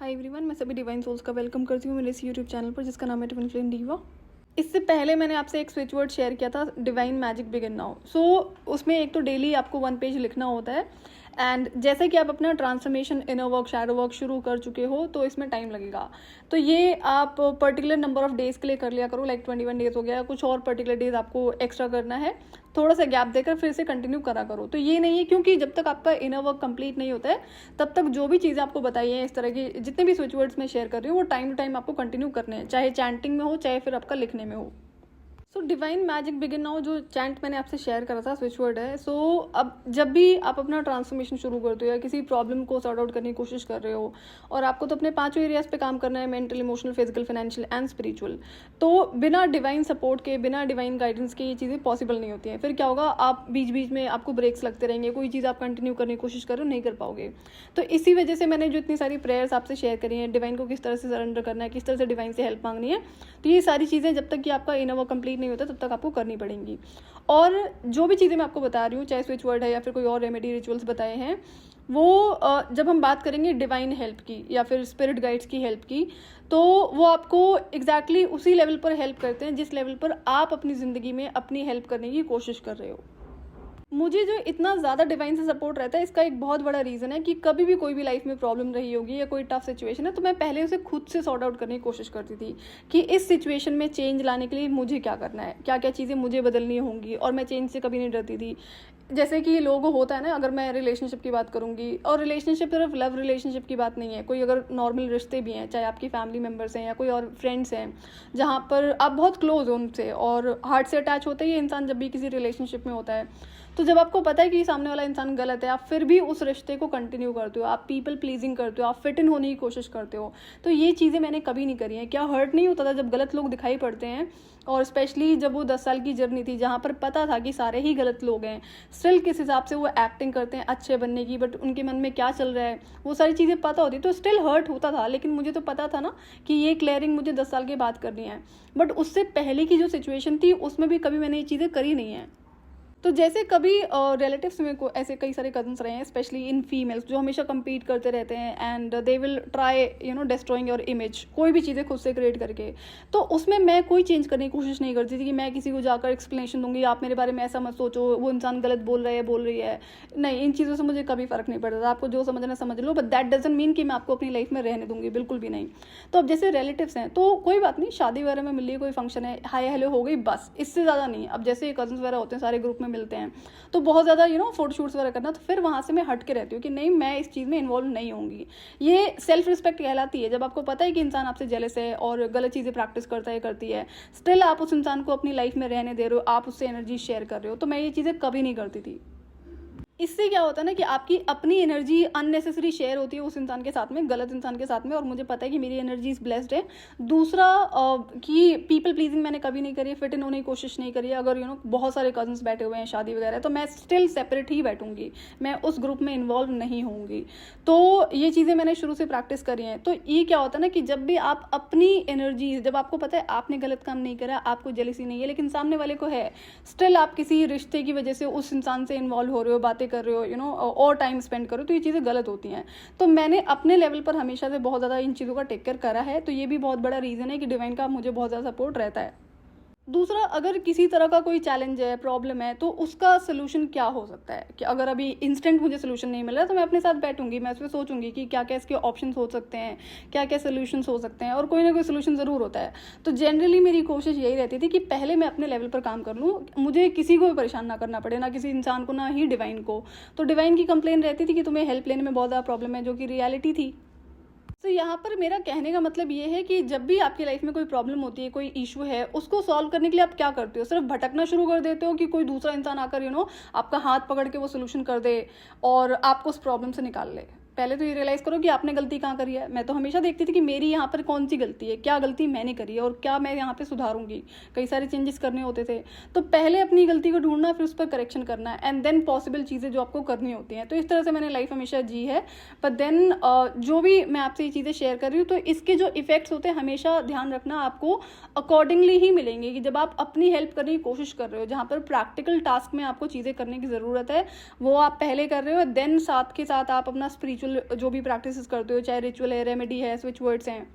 Hi everyone, मैं सभी divine souls का वेलकम करती हूँ मेरे इस यूट्यूब चैनल पर जिसका नाम है ट्विन फ्लेम डीवा। इससे पहले मैंने आपसे एक स्विच वर्ड शेयर किया था, डिवाइन मैजिक बिगिन नाउ। उसमें एक तो डेली आपको 1 पेज लिखना होता है एंड जैसे कि आप अपना transformation inner work shadow work शुरू कर चुके हो तो इसमें टाइम लगेगा। तो ये आप पर्टिकुलर नंबर ऑफ डेज़ के लिए कर लिया करो, लाइक 21 डेज़ हो गया, कुछ और पर्टिकुलर डेज़ आपको एक्स्ट्रा करना है, थोड़ा सा गैप देकर फिर से कंटिन्यू करा करो। तो ये नहीं है, क्योंकि जब तक आपका इनर वर्क कंप्लीट नहीं होता है तब तक जो भी चीज़ें आपको बताई हैं, इस तरह की जितने भी स्विच वर्ड्स मैं शेयर कर रही हूँ, वो टाइम टू टाइम आपको कंटिन्यू करने हैं, चाहे चैंटिंग में हो चाहे फिर आपका लिखने में हो। डिवाइन मैजिक बिगिन नाउ जो चैंट मैंने आपसे शेयर करा था, स्विच वर्ड है। अब जब भी आप अपना ट्रांसफॉर्मेशन शुरू करते हो या किसी प्रॉब्लम को सॉर्ट आउट करने की कोशिश कर रहे हो, और आपको तो अपने 5 एरियाज पे काम करना है, mental, emotional, physical, financial and spiritual, तो बिना डिवाइन सपोर्ट के, बिना डिवाइन गाइडेंस के ये चीज़ें पॉसिबल नहीं होती हैं। फिर क्या होगा, आप बीच बीच में आपको ब्रेक्स लगते रहेंगे, कोई चीज़ आप कंटिन्यू करने की कोशिश कर रहे हो, नहीं कर पाओगे। तो इसी वजह से मैंने जो इतनी सारी प्रेयर्स आपसे शेयर करी हैं, डिवाइन को किस तरह से सरेंडर करना है, किस तरह से डिवाइन से हेल्प मांगनी है, तो ये सारी चीज़ें जब तक कि आपका इनर वर्क कंप्लीट नहीं होता तब तक आपको करनी पड़ेंगी। और जो भी चीज़ें मैं आपको बता रही हूँ, चाहे स्विच वर्ड है या फिर कोई और रेमेडी रिचुअल्स बताए हैं, वो जब हम बात करेंगे डिवाइन हेल्प की या फिर स्पिरिट गाइड्स की हेल्प की, तो वो आपको एग्जैक्टली उसी लेवल पर हेल्प करते हैं जिस लेवल पर आप अपनी ज़िंदगी में अपनी हेल्प करने की कोशिश कर रहे हो। मुझे जो इतना ज़्यादा डिवाइन से सपोर्ट रहता है, इसका एक बहुत बड़ा रीज़न है कि कभी भी कोई भी लाइफ में प्रॉब्लम रही होगी या कोई टफ सिचुएशन है, तो मैं पहले उसे खुद से सॉर्ट आउट करने की कोशिश करती थी कि इस सिचुएशन में चेंज लाने के लिए मुझे क्या करना है, क्या क्या चीज़ें मुझे बदलनी होंगी, और मैं चेंज से कभी नहीं डरती थी। जैसे कि लोगों होता है ना, अगर मैं रिलेशनशिप की बात करूंगी, और रिलेशनशिप सिर्फ लव रिलेशनशिप की बात नहीं है, कोई अगर नॉर्मल रिश्ते भी हैं, चाहे आपकी फैमिली मेम्बर्स हैं या कोई और फ्रेंड्स हैं जहाँ पर आप बहुत क्लोज हो उनसे और हार्ट से अटैच होते ही इंसान जब भी किसी रिलेशनशिप में होता है, तो जब आपको पता है कि सामने वाला इंसान गलत है, आप फिर भी उस रिश्ते को कंटिन्यू करते हो, आप पीपल प्लीजिंग करते हो, आप फिट इन होने की कोशिश करते हो। तो ये चीज़ें मैंने कभी नहीं करी हैं। क्या हर्ट नहीं होता था जब गलत लोग दिखाई पड़ते हैं, और स्पेशली जब वो 10 साल की जर्नी थी जहाँ पर पता था कि सारे ही गलत लोग हैं, स्टिल किस हिसाब से वो एक्टिंग करते हैं अच्छे बनने की, बट उनके मन में क्या चल रहा है वो सारी चीज़ें पता होती, तो स्टिल हर्ट होता था। लेकिन मुझे तो पता था ना कि ये क्लियरिंग मुझे 10 साल के बाद करनी है, बट उससे पहले की जो सिचुएशन थी उसमें भी कभी मैंने ये चीज़ें करी नहीं है। तो जैसे कभी रिलेटिव्स में को ऐसे कई सारे कजन्स रहे हैं, स्पेशली इन फीमेल्स, जो हमेशा compete करते रहते हैं and they will try destroying your image, कोई भी चीज़ें खुद से क्रिएट करके। तो उसमें मैं कोई चेंज करने की कोशिश नहीं करती थी कि मैं किसी को जाकर एक्सप्लेनेशन दूंगी, आप मेरे बारे में ऐसा मत सोचो, वो इंसान गलत बोल रहा है बोल रही है। नहीं, इन चीज़ों से मुझे कभी फ़र्क नहीं पड़ता था। आपको जो समझना समझ लो, बट दैट डजंट मीन कि मैं आपको अपनी लाइफ में रहने दूंगी, बिल्कुल भी नहीं। तो अब जैसे रिलेटिव्स हैं तो कोई बात नहीं, शादी वगैरह में मिल ली, कोई फंक्शन है, हाय हेलो हो गई, बस, इससे ज़्यादा नहीं। अब जैसे कजन्स वगैरह होते हैं, सारे ग्रुप में मिलते हैं, तो बहुत ज़्यादा फोटोशूट्स वगैरह करना, तो फिर वहाँ से मैं हट के रहती हूँ कि नहीं, मैं इस चीज़ में इन्वॉल्व नहीं होंगी। ये सेल्फ रिस्पेक्ट कहलाती है, जब आपको पता है कि इंसान आपसे जेलस है और गलत चीज़ें प्रैक्टिस करता है, करती है, स्टिल आप उस इंसान को अपनी लाइफ में रहने दे रहे हो, आप उससे एनर्जी शेयर कर रहे हो। तो मैं ये चीज़ें कभी नहीं करती थी। इससे क्या होता है ना कि आपकी अपनी एनर्जी अननेसेसरी शेयर होती है उस इंसान के साथ में, गलत इंसान के साथ में, और मुझे पता है कि मेरी एनर्जी इज ब्लेस्ड है। दूसरा कि पीपल प्लीजिंग मैंने कभी नहीं करी है, फिट इन होने की कोशिश नहीं करी है। अगर बहुत सारे कजन्स बैठे हुए हैं शादी वगैरह, तो मैं स्टिल सेपरेट ही बैठूंगी, मैं उस ग्रुप में इन्वॉल्व नहीं होंगी। तो ये चीज़ें मैंने शुरू से प्रैक्टिस करी हैं। तो ये क्या होता है ना कि जब भी आप अपनी एनर्जी, जब आपको पता है आपने गलत काम नहीं करा, आपको जेलसी नहीं है, लेकिन सामने वाले को है, स्टिल आप किसी रिश्ते की वजह से उस इंसान से इन्वॉल्व हो रहे हो, बातें कर रहे हो, और टाइम स्पेंड करो, तो ये चीज़ें गलत होती हैं। तो मैंने अपने लेवल पर हमेशा से बहुत ज़्यादा इन चीज़ों का टेक केयर करा है। तो ये भी बहुत बड़ा रीज़न है कि डिवाइन का मुझे बहुत ज़्यादा सपोर्ट रहता है। दूसरा, अगर किसी तरह का कोई चैलेंज है, प्रॉब्लम है, तो उसका सोल्यूशन क्या हो सकता है कि अगर अभी इंस्टेंट मुझे सोल्यूशन नहीं मिल रहा, तो मैं अपने साथ बैठूंगी, मैं उसमें सोचूंगी कि क्या क्या इसके ऑप्शंस हो सकते हैं, क्या क्या सोल्यूशंस हो सकते हैं, और कोई ना कोई सोल्यूशन ज़रूर होता है। तो जनरली मेरी कोशिश यही रहती थी कि पहले मैं अपने लेवल पर काम कर लूँ, मुझे किसी को भी परेशान ना करना पड़े, ना किसी इंसान को, ना ही डिवाइन को। तो डिवाइन की कंप्लेन रहती थी कि तुम्हें हेल्प लेने में बहुत ज़्यादा प्रॉब्लम है, जो कि रियलिटी थी। तो यहाँ पर मेरा कहने का मतलब ये है कि जब भी आपकी लाइफ में कोई प्रॉब्लम होती है, कोई इशू है, उसको सॉल्व करने के लिए आप क्या करते हो? सिर्फ भटकना शुरू कर देते हो कि कोई दूसरा इंसान आकर आपका हाथ पकड़ के वो सोल्यूशन कर दे और आपको उस प्रॉब्लम से निकाल ले। पहले तो ये रियलाइज़ करो कि आपने गलती कहाँ करी है। मैं तो हमेशा देखती थी कि मेरी यहाँ पर कौन सी गलती है, क्या गलती मैंने करी है और क्या मैं यहाँ पे सुधारूंगी। कई सारे चेंजेस करने होते थे, तो पहले अपनी गलती को ढूंढना, फिर उस पर करेक्शन करना है, एंड देन पॉसिबल चीज़ें जो आपको करनी होती हैं। तो इस तरह से मैंने लाइफ हमेशा जी है। बट देन जो भी मैं आपसे ये चीज़ें शेयर कर रही हूँ, तो इसके जो इफेक्ट्स होते हैं, हमेशा ध्यान रखना, आपको अकॉर्डिंगली ही मिलेंगे। कि जब आप अपनी हेल्प करने की कोशिश कर रहे हो, जहाँ पर प्रैक्टिकल टास्क में आपको चीज़ें करने की ज़रूरत है, वो आप पहले कर रहे हो, देन साथ के साथ आप अपना स्पिरिचुअल रिचुअल जो भी प्रैक्टिस करते हो, चाहे रिचुअल है, रेमेडी है, स्विच वर्ड्स हैं।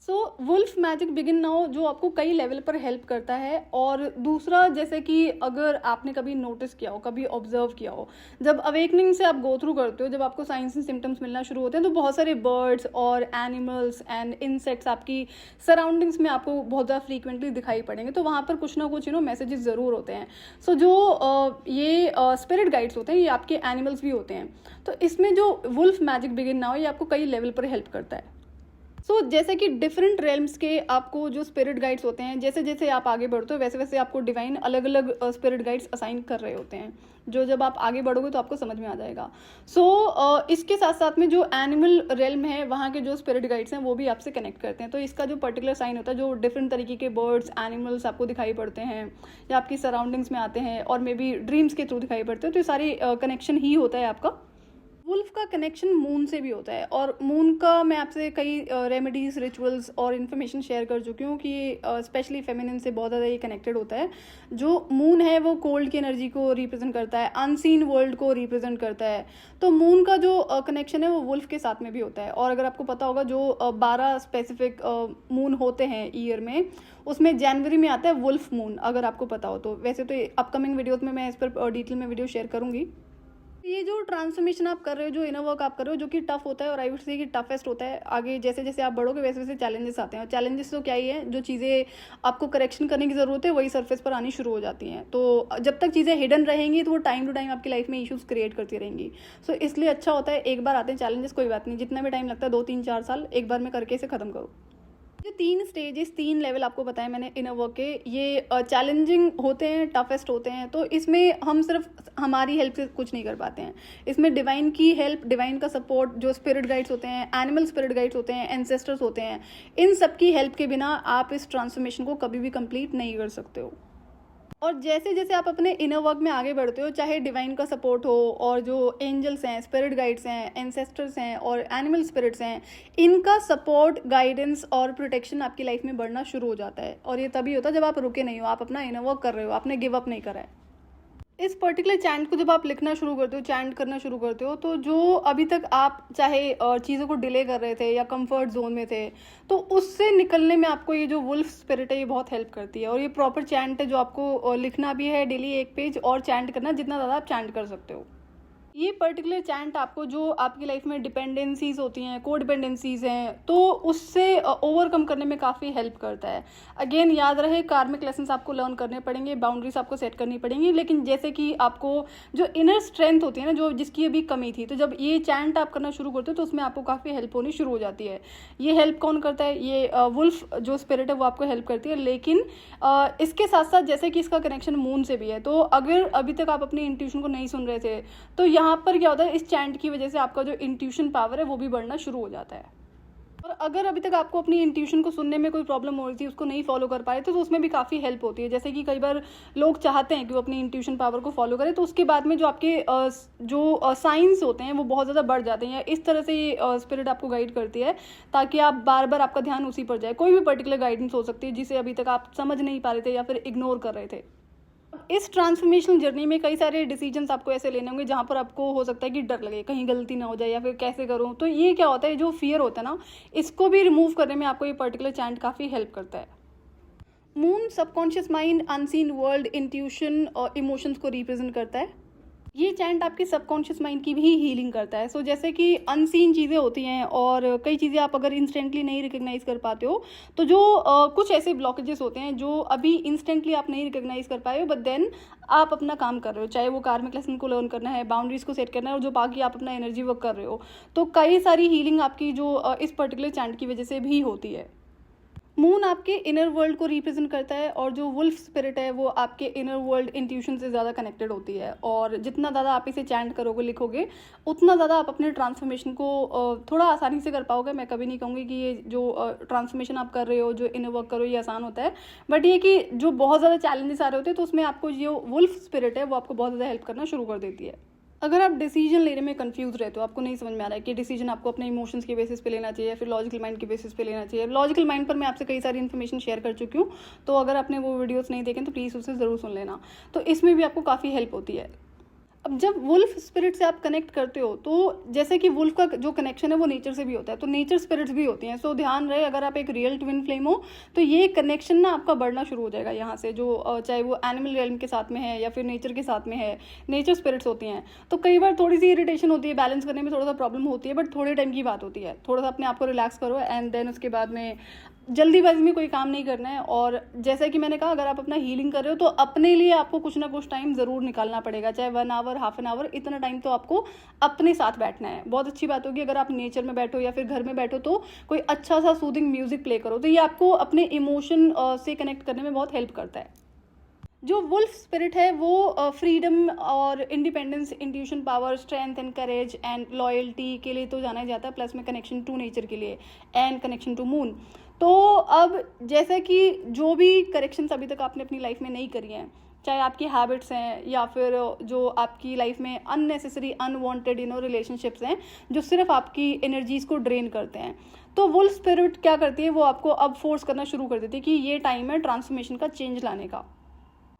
सो वुल्फ मैजिक बिगिन नाउ जो आपको कई लेवल पर हेल्प करता है। और दूसरा, जैसे कि अगर आपने कभी नोटिस किया हो, कभी ऑब्जर्व किया हो, जब अवेकनिंग से आप गो थ्रू करते हो, जब आपको साइंस एंड सिम्टम्स मिलना शुरू होते हैं, तो बहुत सारे बर्ड्स और एनिमल्स एंड इंसेक्ट्स आपकी सराउंडिंग्स में आपको बहुत ज़्यादा फ्रीक्वेंटली दिखाई पड़ेंगे। तो वहाँ पर कुछ ना कुछ मैसेजेस ज़रूर होते हैं। सो जो ये स्पिरिट गाइड्स होते हैं, ये आपके एनिमल्स भी होते हैं। तो इसमें जो वुल्फ मैजिक बिगिन नाउ ये आपको कई लेवल पर हेल्प करता है। जैसे कि डिफरेंट रेल्म्स के आपको जो स्पिरिट गाइड्स होते हैं, जैसे जैसे आप आगे बढ़ते हो वैसे वैसे आपको डिवाइन अलग अलग स्पिरिट गाइड्स असाइन कर रहे होते हैं, जो जब आप आगे बढ़ोगे तो आपको समझ में आ जाएगा। इसके साथ साथ में जो एनिमल रेल्म है, वहाँ के जो स्पिरिट गाइड्स हैं वो भी आपसे कनेक्ट करते हैं। तो इसका जो पर्टिकुलर साइन होता है, जो डिफरेंट तरीके के बर्ड्स, एनिमल्स आपको दिखाई पड़ते हैं या आपकी सराउंडिंग्स में आते हैं और मे बी ड्रीम्स के थ्रू दिखाई पड़ते हैं, तो ये सारे कनेक्शन ही होता है आपका। वुल्फ का कनेक्शन मून से भी होता है, और मून का मैं आपसे कई रेमेडीज, रिचुअल्स और इन्फॉर्मेशन शेयर कर चुकी हूँ कि स्पेशली फेमिनिन से बहुत ज़्यादा ये कनेक्टेड होता है। जो मून है वो कोल्ड की एनर्जी को रिप्रेजेंट करता है, अनसीन वर्ल्ड को रिप्रेजेंट करता है। तो मून का जो कनेक्शन है वो वुल्फ के साथ में भी होता है। और अगर आपको पता होगा, जो 12 स्पेसिफिक मून होते हैं ईयर में, उसमें जनवरी में आता है वुल्फ मून, अगर आपको पता हो तो। वैसे तो अपकमिंग वीडियोज़ में मैं इस पर डिटेल में वीडियो शेयर करूँगी। ये जो ट्रांसफॉर्मेशन आप कर रहे हो, जो इनर वर्क आप कर रहे हो, जो कि टफ होता है और आई वुड से कि टफेस्ट होता है। आगे जैसे जैसे आप बढ़ोगे वैसे वैसे चैलेंजेस आते हैं, और चैलेंजेस तो क्या ही है, जो चीज़ें आपको करेक्शन करने की ज़रूरत है वही सरफेस पर आनी शुरू हो जाती हैं। तो जब तक चीज़ें हिडन रहेंगी तो वो टाइम टू टाइम आपकी लाइफ में इश्यूज़ क्रिएट करती रहेंगी। इसलिए अच्छा होता है, एक बार आते हैं चैलेंजेस, कोई बात नहीं, जितना भी टाइम लगता है 2, 3, 4 साल, एक बार में करके इसे ख़त्म करो। जो 3 स्टेजेस, 3 लेवल आपको बताए मैंने इनर वर्क के, ये चैलेंजिंग होते हैं, टफेस्ट होते हैं। तो इसमें हम सिर्फ हमारी हेल्प से कुछ नहीं कर पाते हैं, इसमें डिवाइन की हेल्प, डिवाइन का सपोर्ट, जो स्पिरिट गाइड्स होते हैं, एनिमल स्पिरिट गाइड्स होते हैं, एंसेस्टर्स होते हैं, इन सब की हेल्प के बिना आप इस ट्रांसफॉर्मेशन को कभी भी कंप्लीट नहीं कर सकते हो। और जैसे जैसे आप अपने इनर वर्क में आगे बढ़ते हो, चाहे डिवाइन का सपोर्ट हो, और जो एंजल्स हैं, स्पिरिट गाइड्स हैं, एंसेस्टर्स हैं और एनिमल स्पिरिट्स हैं, इनका सपोर्ट, गाइडेंस और प्रोटेक्शन आपकी लाइफ में बढ़ना शुरू हो जाता है। और ये तभी होता है जब आप रुके नहीं हो, आप अपना इनर वर्क कर रहे हो, आपने गिव अप नहीं करा है। इस पर्टिकुलर चैंट को जब आप लिखना शुरू करते हो, चैंट करना शुरू करते हो, तो जो अभी तक आप चाहे चीज़ों को डिले कर रहे थे या कंफर्ट जोन में थे, तो उससे निकलने में आपको ये जो वुल्फ स्पिरिट है ये बहुत हेल्प करती है। और ये प्रॉपर चैंट है जो आपको लिखना भी है डेली 1 पेज, और चैंट करना जितना ज़्यादा आप चैंट कर सकते हो। ये पर्टिकुलर चैंट आपको जो आपकी लाइफ में डिपेंडेंसीज होती हैं, को डिपेंडेंसीज हैं, तो उससे ओवरकम करने में काफ़ी हेल्प करता है। अगेन याद रहे, कार्मिक लेसन्स आपको लर्न करने पड़ेंगे, बाउंड्रीज आपको सेट करनी पड़ेंगी, लेकिन जैसे कि आपको जो इनर स्ट्रेंथ होती है ना, जो जिसकी अभी कमी थी, तो जब ये चैंट आप करना शुरू करते हो तो उसमें आपको काफ़ी हेल्प होनी शुरू हो जाती है। ये हेल्प कौन करता है? ये वुल्फ जो स्पिरिट है वो आपको हेल्प करती है। लेकिन इसके साथ साथ जैसे कि इसका कनेक्शन मून से भी है, तो अगर अभी तक आप अपनी इंट्यूशन को नहीं सुन रहे थे, तो यहाँ पर क्या होता है, इस चैंट की वजह से आपका जो इंट्यूशन पावर है वो भी बढ़ना शुरू हो जाता है। और अगर अभी तक आपको अपनी इंट्यूशन को सुनने में कोई प्रॉब्लम हो रही थी, उसको नहीं फॉलो कर पाए थे, तो उसमें भी काफ़ी हेल्प होती है। जैसे कि कई बार लोग चाहते हैं कि वो अपनी इंट्यूशन पावर को फॉलो करें, तो उसके बाद में जो आपके जो साइंस होते हैं वो बहुत ज़्यादा बढ़ जाते हैं। इस तरह से ये स्पिरिट आपको गाइड करती है, ताकि आप बार बार आपका ध्यान उसी पर जाए। कोई भी पर्टिकुलर गाइडेंस हो सकती है जिसे अभी तक आप समझ नहीं पा रहे थे या फिर इग्नोर कर रहे थे। इस ट्रांसफॉर्मेशनल जर्नी में कई सारे डिसीजंस आपको ऐसे लेने होंगे जहाँ पर आपको हो सकता है कि डर लगे, कहीं गलती ना हो जाए या फिर कैसे करूँ। तो ये क्या होता है, जो फियर होता है ना, इसको भी रिमूव करने में आपको ये पर्टिकुलर चैंट काफ़ी हेल्प करता है। Moon subconscious mind, unseen world, intuition और इमोशंस को रिप्रेजेंट करता है। ये चैंट आपके सबकॉन्शियस माइंड की भी हीलिंग करता है। जैसे कि अनसीन चीज़ें होती हैं और कई चीज़ें आप अगर इंस्टेंटली नहीं रिकग्नाइज कर पाते हो, तो जो कुछ ऐसे ब्लॉकेजेस होते हैं जो अभी इंस्टेंटली आप नहीं रिकग्नाइज कर पाए हो, बट देन आप अपना काम कर रहे हो, चाहे वो कार्मिक लेसन को लर्न करना है, बाउंड्रीज को सेट करना है, और जो बाकी आप अपना एनर्जी वर्क कर रहे हो, तो कई सारी हीलिंग आपकी जो इस पर्टिकुलर चैंट की वजह से भी होती है। मून आपके इनर वर्ल्ड को रिप्रेजेंट करता है, और जो वुल्फ स्पिरिट है वो आपके इनर वर्ल्ड इंट्यूशन से ज़्यादा कनेक्टेड होती है। और जितना ज़्यादा आप इसे चैंट करोगे, लिखोगे, उतना ज़्यादा आप अपने ट्रांसफॉर्मेशन को थोड़ा आसानी से कर पाओगे। मैं कभी नहीं कहूँगी कि ये जो ट्रांसफॉर्मेशन आप कर रहे हो, जो इनर वर्क कर रहे हो, ये आसान होता है, बट ये कि जो बहुत ज़्यादा चैलेंजेस आ रहे होते हैं, तो उसमें आपको जो वुल्फ स्पिरिट है वो आपको बहुत ज़्यादा हेल्प करना शुरू कर देती है। अगर आप डिसीजन लेने में कंफ्यूज रहते हो, आपको नहीं समझ में आ रहा है कि डिसीजन आपको अपने इमोशंस के बेसिस पे लेना चाहिए या फिर लॉजिकल माइंड के बेसिस पे लेना चाहिए। लॉजिकल माइंड पर मैं आपसे कई सारी इन्फॉर्मेशन शेयर कर चुकी हूँ, तो अगर आपने वो वीडियोस नहीं देखें तो प्लीज़ उसे ज़रूर सुन लेना। तो इसमें भी आपको काफ़ी हेल्प होती है। अब जब वुल्फ स्पिरिट से आप कनेक्ट करते हो तो जैसे कि वुल्फ का जो कनेक्शन है वो नेचर से भी होता है, तो नेचर स्पिरिट्स भी होती हैं। सो ध्यान रहे, अगर आप एक रियल ट्विन फ्लेम हो तो ये कनेक्शन ना आपका बढ़ना शुरू हो जाएगा यहाँ से, जो चाहे वो एनिमल रियल्म के साथ में है या फिर नेचर के साथ में है, नेचर स्पिरिट्स होती हैं। तो कई बार थोड़ी सी इरिटेशन होती है, बैलेंस करने में थोड़ा सा प्रॉब्लम होती है, बट थोड़े टाइम की बात होती है। थोड़ा सा अपने आप को रिलैक्स करो एंड देन उसके बाद में जल्दीबाजी में कोई काम नहीं करना है। और जैसा कि मैंने कहा, अगर आप अपना हीलिंग कर रहे हो तो अपने लिए आपको कुछ ना कुछ टाइम ज़रूर निकालना पड़ेगा, चाहे 1 आवर, हाफ एन आवर, इतना टाइम तो आपको अपने साथ बैठना है। बहुत अच्छी बात होगी अगर आप नेचर में बैठो या फिर घर में बैठो तो कोई अच्छा सा सूदिंग म्यूजिक प्ले करो, तो ये आपको अपने इमोशन से कनेक्ट करने में बहुत हेल्प करता है। जो वुल्फ स्पिरिट है वो फ्रीडम और independence, intuition power, strength and courage and loyalty के लिए तो जाना ही जाता है, प्लस में कनेक्शन टू नेचर के लिए एंड कनेक्शन टू मून। तो अब जैसे कि जो भी करेक्शंस अभी तक आपने अपनी लाइफ में नहीं करी हैं, चाहे आपकी हैबिट्स हैं या फिर जो आपकी लाइफ में अननेसेसरी अनवांटेड रिलेशनशिप्स हैं जो सिर्फ आपकी एनर्जीज को ड्रेन करते हैं, तो वुल्फ स्पिरिट क्या करती है, वो आपको अब फोर्स करना शुरू कर देती है कि ये टाइम है ट्रांसफॉर्मेशन का, चेंज लाने का।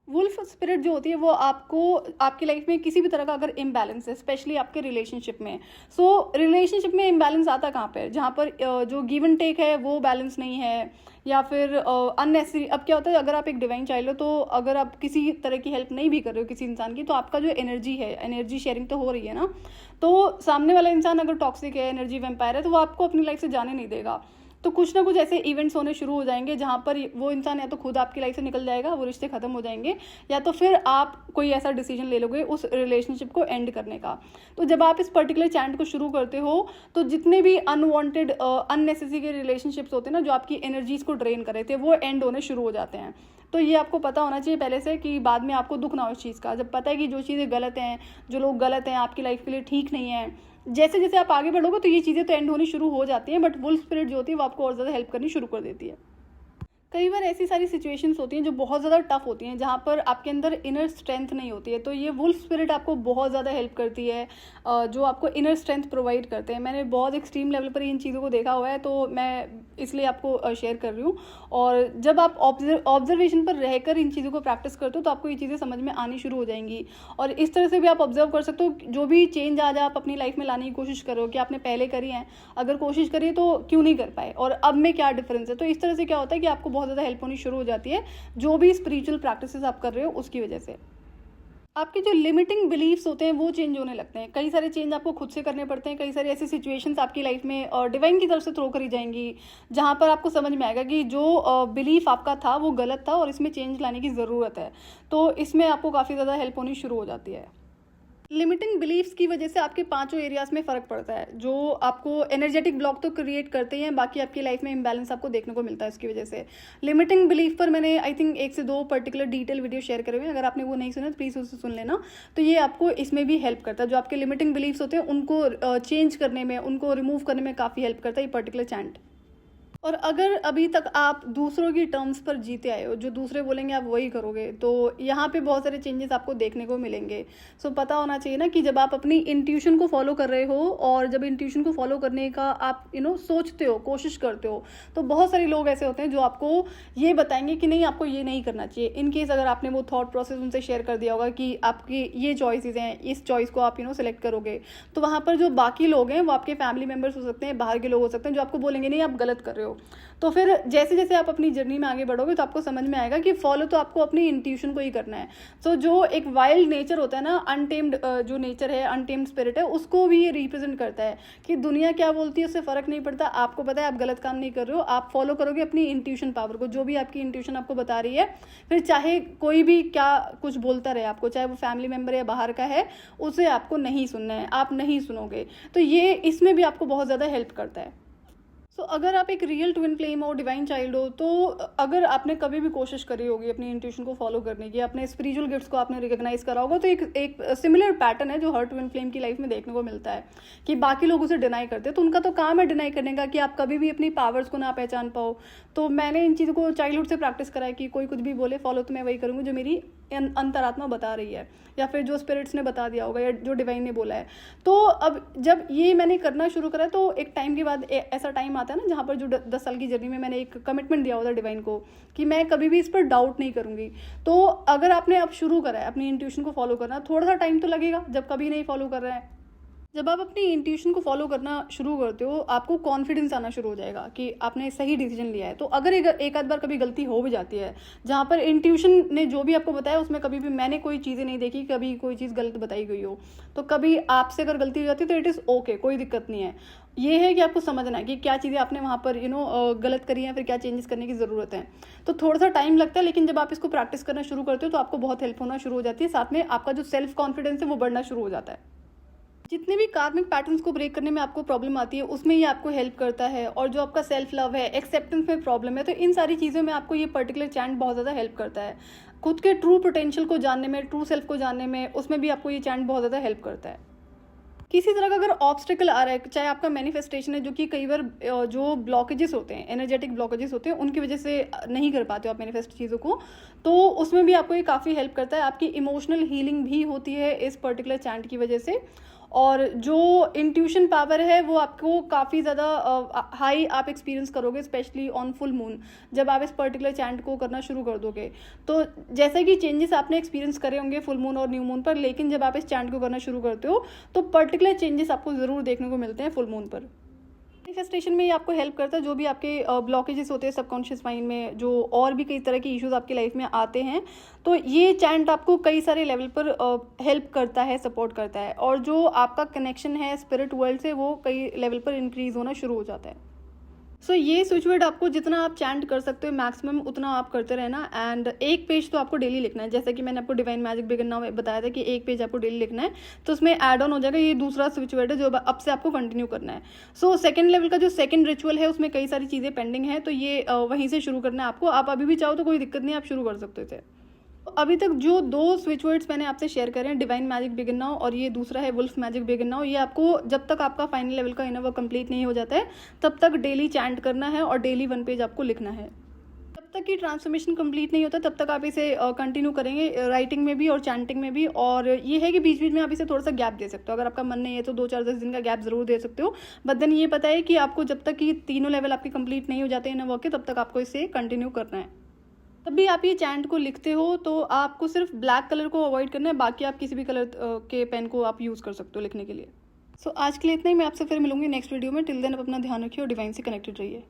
वुल्फ स्पिरिट जो होती है वो आपको आपकी लाइफ में किसी भी तरह का अगर इम्बैलेंस है, स्पेशली आपके रिलेशनशिप में, सो रिलेशनशिप में इम्बैलेंस आता कहाँ पर, जहाँ पर जो गिव एंड टेक है वो बैलेंस नहीं है, या फिर अननेसेसरी। अब क्या होता है, अगर आप एक डिवाइन चाइल्ड हो तो अगर आप किसी तरह की हेल्प नहीं भी कर रहे हो किसी इंसान की, तो आपका जो एनर्जी है, एनर्जी शेयरिंग तो हो रही है ना, तो सामने वाला इंसान अगर टॉक्सिक है, एनर्जी वैम्पायर है, तो वो आपको अपनी लाइफ से जाने नहीं देगा। तो कुछ ना कुछ ऐसे इवेंट्स होने शुरू हो जाएंगे जहाँ पर वो इंसान या तो खुद आपकी लाइफ से निकल जाएगा, वो रिश्ते खत्म हो जाएंगे, या तो फिर आप कोई ऐसा डिसीजन ले लोगे उस रिलेशनशिप को एंड करने का। तो जब आप इस पर्टिकुलर चैंट को शुरू करते हो तो जितने भी अनवांटेड अननेसेसरी के रिलेशनशिप्स होते हैं ना, जो आपकी एनर्जीज को ड्रेन कर रहे थे, वो एंड होने शुरू हो जाते हैं। तो ये आपको पता होना चाहिए पहले से कि बाद में आपको दुख ना हो इस चीज़ का। जब पता है कि जो चीज़ें गलत हैं, जो लोग गलत हैं, आपकी लाइफ के लिए ठीक नहीं है, जैसे जैसे आप आगे बढ़ोगे तो ये चीज़ें तो एंड होनी शुरू हो जाती हैं, बट वुल्फ स्पिरिट जो होती है वो आपको और ज़्यादा हेल्प करनी शुरू कर देती है। कई बार ऐसी सारी सिचुएशंस होती हैं जो बहुत ज़्यादा टफ होती हैं, जहाँ पर आपके अंदर इनर स्ट्रेंथ नहीं होती है, तो ये वुल्फ स्पिरिट आपको बहुत ज़्यादा हेल्प करती है, जो आपको इनर स्ट्रेंथ प्रोवाइड करते हैं। मैंने बहुत एक्सट्रीम लेवल पर इन चीज़ों को देखा हुआ है, तो मैं इसलिए आपको शेयर कर रही हूँ। और जब आप ऑब्जर्वेशन पर रहकर इन चीज़ों को प्रैक्टिस करते हो तो आपको ये चीज़ें समझ में आनी शुरू हो जाएंगी। और इस तरह से भी आप ऑब्जर्व कर सकते हो, जो भी चेंज आज आप अपनी लाइफ में लाने की कोशिश करो कि आपने पहले करी है, अगर कोशिश करी तो क्यों नहीं कर पाए और अब में क्या डिफरेंस है। तो इस तरह से क्या होता है कि आपको बहुत ज़्यादा हेल्प होनी शुरू हो जाती है, जो भी स्पिरिचुअल प्रैक्टिसेस आप कर रहे हो उसकी वजह से। आपके जो लिमिटिंग बिलीफ्स होते हैं वो चेंज होने लगते हैं। कई सारे चेंज आपको खुद से करने पड़ते हैं, कई सारी ऐसी सिचुएशंस आपकी लाइफ में डिवाइन की तरफ से थ्रो करी जाएंगी, जहाँ पर आपको समझ में आएगा कि जो बिलीफ आपका था वो गलत था और इसमें चेंज लाने की ज़रूरत है। तो इसमें आपको काफ़ी ज़्यादा हेल्प होनी शुरू हो जाती है। लिमिटिंग बिलीफ्स की वजह से आपके 5 एरियाज में फ़र्क पड़ता है, जो आपको एनर्जेटिक ब्लॉक तो क्रिएट करते हैं, बाकी आपकी लाइफ में इम्बैलेंस आपको देखने को मिलता है इसकी वजह से। लिमिटिंग बिलीफ पर मैंने आई थिंक 1 से 2 पर्टिकुलर डिटेल वीडियो शेयर करे हुए हैं, अगर आपने वो नहीं सुना तो प्लीज़ उसे सुन लेना। तो ये आपको इसमें भी हेल्प करता है, जो आपके लिमिटिंग बिलीफ्स होते हैं उनको चेंज करने में, उनको रिमूव करने में काफ़ी हेल्प करता है ये पर्टिकुलर चैंट। और अगर अभी तक आप दूसरों की टर्म्स पर जीते आए हो, जो दूसरे बोलेंगे आप वही करोगे, तो यहाँ पे बहुत सारे चेंजेस आपको देखने को मिलेंगे। सो पता होना चाहिए ना कि जब आप अपनी इंट्यूशन को फॉलो कर रहे हो और जब इंट्यूशन को फॉलो करने का आप सोचते हो, कोशिश करते हो, तो बहुत सारे लोग ऐसे होते हैं जो आपको ये बताएंगे कि नहीं, आपको ये नहीं करना चाहिए। इन केस अगर आपने वो थॉट प्रोसेस उनसे शेयर कर दिया होगा कि आपकी ये चॉइसेस हैं, इस चॉइस को आप सेलेक्ट करोगे, तो वहाँ पर जो बाकी लोग हैं वो आपके फैमिली मेम्बर्स हो सकते हैं, बाहर के लोग हो सकते हैं, जो आपको बोलेंगे नहीं आप गलत कर रहे हो। तो फिर जैसे जैसे आप अपनी जर्नी में आगे बढ़ोगे तो आपको समझ में आएगा कि फॉलो तो आपको अपनी इंट्यूशन को ही करना है। सो जो एक वाइल्ड नेचर होता है ना, अनटेम्ड जो नेचर है, अनटेम्ड स्पिरिट है, उसको भी ये रिप्रेजेंट करता है कि दुनिया क्या बोलती है उससे फ़र्क नहीं पड़ता। आपको पता है आप गलत काम नहीं कर रहे हो, आप फॉलो करोगे अपनी इंट्यूशन पावर को, जो भी आपकी इंट्यूशन आपको बता रही है। फिर चाहे कोई भी क्या कुछ बोलता रहे आपको, चाहे वो फैमिली मेम्बर या बाहर का है, उसे आपको नहीं सुनना है, आप नहीं सुनोगे। तो ये इसमें भी आपको बहुत ज़्यादा हेल्प करता है। तो अगर आप एक रियल ट्विन फ्लेम हो, डिवाइन चाइल्ड हो, तो अगर आपने कभी भी कोशिश करी होगी अपनी इंट्यूशन को फॉलो करने की, अपने स्पिरिचुअल गिफ्ट्स को आपने रिकॉग्नाइज करा होगा, तो एक सिमिलर पैटर्न है जो हर ट्विन फ्लेम की लाइफ में देखने को मिलता है कि बाकी लोग उसे डिनाई करते हैं। तो उनका तो काम है डिनाई करने का कि आप कभी भी अपनी पावर्स को ना पहचान पाओ। तो मैंने इन चीज़ों को चाइल्डहुड से प्रैक्टिस करा है कि कोई कुछ भी बोले, फॉलो तो मैं वही करूँगी जो मेरी अंतरात्मा बता रही है, या फिर जो स्पिरिट्स ने बता दिया होगा, या जो डिवाइन ने बोला है। तो अब जब ये मैंने करना शुरू करा तो एक टाइम के बाद ऐसा टाइम आता है ना जहाँ पर जो 10 साल की जर्नी में मैंने एक कमिटमेंट दिया होता डिवाइन को कि मैं कभी भी इस पर डाउट नहीं करूँगी। तो अगर आपने अब शुरू करा है अपनी इंट्यूशन को फॉलो करना, थोड़ा सा टाइम तो लगेगा जब कभी नहीं फॉलो कर रहे हैं। जब आप अपनी इंट्यूशन को फॉलो करना शुरू करते हो, आपको कॉन्फिडेंस आना शुरू हो जाएगा कि आपने सही डिसीजन लिया है। तो अगर एक आध बार कभी गलती हो भी जाती है, जहाँ पर इंट्यूशन ने जो भी आपको बताया उसमें कभी भी मैंने कोई चीज़ें नहीं देखी, कभी कोई चीज़ गलत बताई गई हो, तो कभी आपसे अगर गलती हो जाती है तो इट इज़ ओके, कोई दिक्कत नहीं है। ये है कि आपको समझना है कि क्या चीज़ें आपने वहाँ पर गलत करी हैं, फिर क्या चेंजेस करने की ज़रूरत है। तो थोड़ा सा टाइम लगता है, लेकिन जब आप इसको प्रैक्टिस करना शुरू करते हो तो आपको बहुत हेल्प होना शुरू हो जाती है। साथ में आपका जो सेल्फ कॉन्फिडेंस है वो बढ़ना शुरू हो जाता है। जितने भी कार्मिक पैटर्न्स को ब्रेक करने में आपको प्रॉब्लम आती है उसमें ये आपको हेल्प करता है। और जो आपका सेल्फ लव है, एक्सेप्टेंस में प्रॉब्लम है, तो इन सारी चीज़ों में आपको ये पर्टिकुलर चैंट बहुत ज़्यादा हेल्प करता है। खुद के ट्रू पोटेंशियल को जानने में, ट्रू सेल्फ को जानने में, उसमें भी आपको ये चैंट बहुत ज़्यादा हेल्प करता है। किसी तरह का अगर ऑब्स्टिकल आ रहा है, चाहे आपका मैनिफेस्टेशन है, जो कि कई बार जो ब्लॉकेजेस होते हैं, एनर्जेटिक ब्लॉकेजेस होते हैं, उनकी वजह से नहीं कर पाते हो आप मैनिफेस्ट चीज़ों को, तो उसमें भी आपको ये काफ़ी हेल्प करता है। आपकी इमोशनल हीलिंग भी होती है इस पर्टिकुलर चैंट की वजह से। और जो इंट्यूशन पावर है वो आपको काफ़ी ज़्यादा हाई आप एक्सपीरियंस करोगे, स्पेशली ऑन फुल मून। जब आप इस पर्टिकुलर चैंट को करना शुरू कर दोगे तो जैसे कि चेंजेस आपने एक्सपीरियंस करे होंगे फुल मून और न्यू मून पर, लेकिन जब आप इस चैंट को करना शुरू करते हो तो पर्टिकुलर चेंजेस आपको ज़रूर देखने को मिलते हैं फुल मून पर। मैनिफेस्टेशन में ये आपको हेल्प करता है। जो भी आपके ब्लॉकेजेस होते हैं सबकॉन्शियस माइंड में, जो और भी कई तरह के इश्यूज आपकी लाइफ में आते हैं, तो ये चैंट आपको कई सारे लेवल पर हेल्प करता है, सपोर्ट करता है। और जो आपका कनेक्शन है स्पिरिट वर्ल्ड से वो कई लेवल पर इंक्रीज होना शुरू हो जाता है। सो ये स्विच वर्ड आपको जितना आप चैंट कर सकते हो मैक्सिमम उतना आप करते रहना। एंड एक पेज तो आपको डेली लिखना है, जैसे कि मैंने आपको डिवाइन मैजिक बिगिन नाउ में बताया था कि एक पेज आपको डेली लिखना है, तो उसमें ऐड ऑन हो जाएगा ये दूसरा स्विच वर्ड है जो अब से आपको कंटिन्यू करना है। सो सेकंड लेवल का जो सेकंड रिचुअल है उसमें कई सारी चीज़ें पेंडिंग है, तो ये वहीं से शुरू करना है आपको। आप अभी भी चाहो तो कोई दिक्कत नहीं, आप शुरू कर सकते थे। अभी तक जो 2 स्विच वर्ड्स मैंने आपसे शेयर करे हैं, डिवाइन मैजिक बिगिन नाउ और ये दूसरा है वुल्फ मैजिक बिगिन नाउ, ये आपको जब तक आपका फाइनल लेवल का इनर वर्क कंप्लीट नहीं हो जाता है तब तक डेली चैंट करना है और डेली 1 पेज आपको लिखना है। जब तक कि ट्रांसफॉर्मेशन कंप्लीट नहीं होता तब तक आप इसे कंटिन्यू करेंगे, राइटिंग में भी और चैंटिंग में भी। और ये है कि बीच बीच में आप इसे थोड़ा सा गैप दे सकते हो, अगर आपका मन नहीं है तो 2-4-10 दिन का गैप जरूर दे सकते हो। बट देन ये पता है कि आपको जब तक कि तीनों लेवल आपके कंप्लीट नहीं हो जाते इनर वर्क के, तब तक आपको इसे कंटिन्यू करना है। तब भी आप ये चैंट को लिखते हो तो आपको सिर्फ ब्लैक कलर को अवॉइड करना है, बाकी आप किसी भी कलर के पेन को आप यूज़ कर सकते हो लिखने के लिए। सो आज के लिए इतना ही, मैं आपसे फिर मिलूंगी नेक्स्ट वीडियो में। टिल देन आप अपना ध्यान रखिए और डिवाइन से कनेक्टेड रहिए।